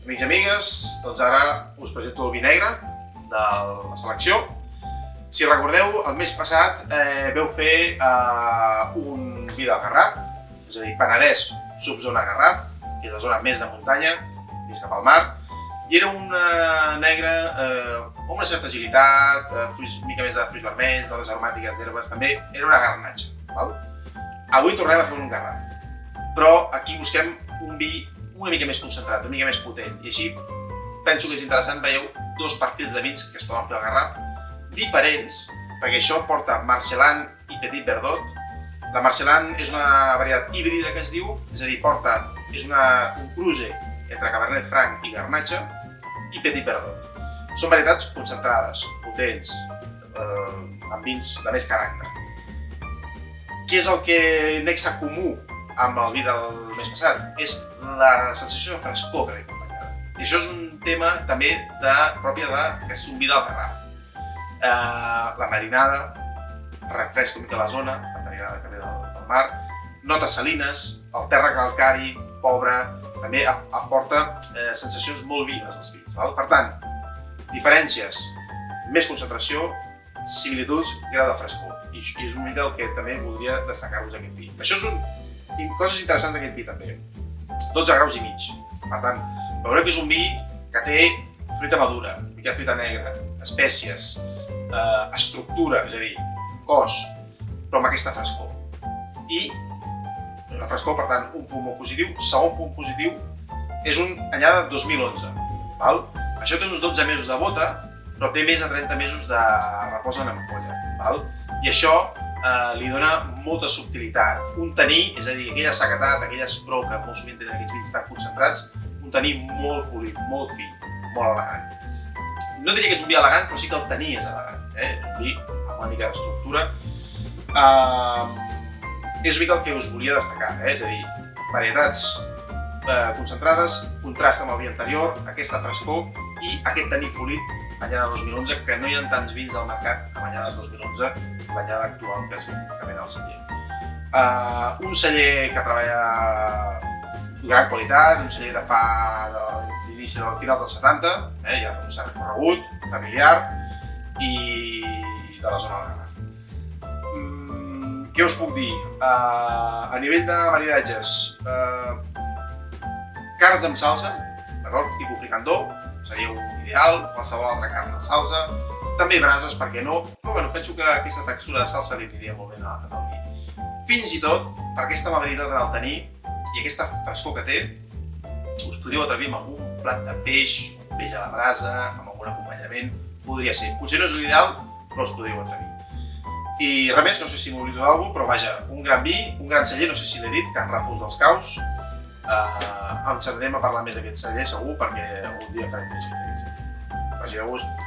Amics i amigues, doncs ara us presento el vi negre de la selecció. Si recordeu, el mes passat veu fer un vi del Garraf, és a dir, Penedès, subzona Garraf, que és la zona més de muntanya, més cap al mar, i era un negre amb una certa agilitat, una mica més de fruits vermells, notes aromàtiques d'herbes, també era una garnatxa. Avui tornem a fer un Garraf, però aquí busquem un vi una mica més concentrat, una mica més potent, i així penso que és interessant, veieu dos perfils de vins que es poden fer al Garraf, diferents, perquè això porta Marcellan i Petit Verdot. La Marcellan és una varietat híbrida que es diu, és a dir, és un cruce entre Cabernet Franc i Garnatxa i Petit Verdot. Són varietats concentrades, potents, amb vins de més caràcter. Què és el que nexa comú amb el vi del mes passat? És la sensació de frescor que ve acompanyada. I això és un tema també pròpia que és un vi del Garraf. La marinada refresca una mica la zona, la marinada que ve del mar, notes salines, el terra calcari, pobre, també aporta sensacions molt vives als vins. Per tant, diferències, més concentració, similituds, grau de frescor. I és una mica el que també voldria destacar-vos d'aquest vi. Això són coses interessants d'aquest vi també. 12 graus i mig. Per tant, veureu que és un vi que té fruita madura, mica de fruita negra, espècies, estructura, és a dir, cos, però amb aquesta frescor. I la frescor, per tant, un punt molt positiu. Segon punt positiu és un anyada de 2011. Això té uns 12 mesos de bota, però té més de 30 mesos de repòs en ampolla. I això li dona molta subtilitat. Un taní, és a dir, aquella sequetat, aquell esprou que molt sovint tenen aquests vins tan concentrats, un taní molt polit, molt fi, molt elegant. No diria que és un vi elegant, però sí que el taní és elegant. És un vi amb una mica d'estructura. És un vi que us volia destacar, és a dir, varietats concentrades, contrast amb el vi anterior, aquesta frescor i aquest taní polit, anyada 2011, que no hi ha tants vins al mercat amb anyades 2011, l'anyada actual que ven al celler. Un celler que treballa de gran qualitat, un celler de l'inici dels finals dels 70, ja d'un cert recorregut, familiar i de la zona del Garraf. Què us puc dir? A nivell de maridatges, carns amb salsa, tipus fricandó, seria un ideal, qualsevol altra carn amb salsa, també brases, per què no, però penso que aquesta textura de salsa li aniria molt bé en el vi. Fins i tot, per aquesta amabilitat en el taní i aquesta frescor que té, us podríeu atrevir amb algun plat de peix a la brasa, amb algun acompanyament, podria ser. Potser no és l'ideal, però us podríeu atrevir. I res més, no sé si m'oblido d'algú, però vaja, un gran vi, un gran celler, no sé si l'he dit, Can Ràfols dels Caus. Em sentarem a parlar més d'aquest celler segur, perquè algun dia farem més d'aquest celler. Vagi de gust.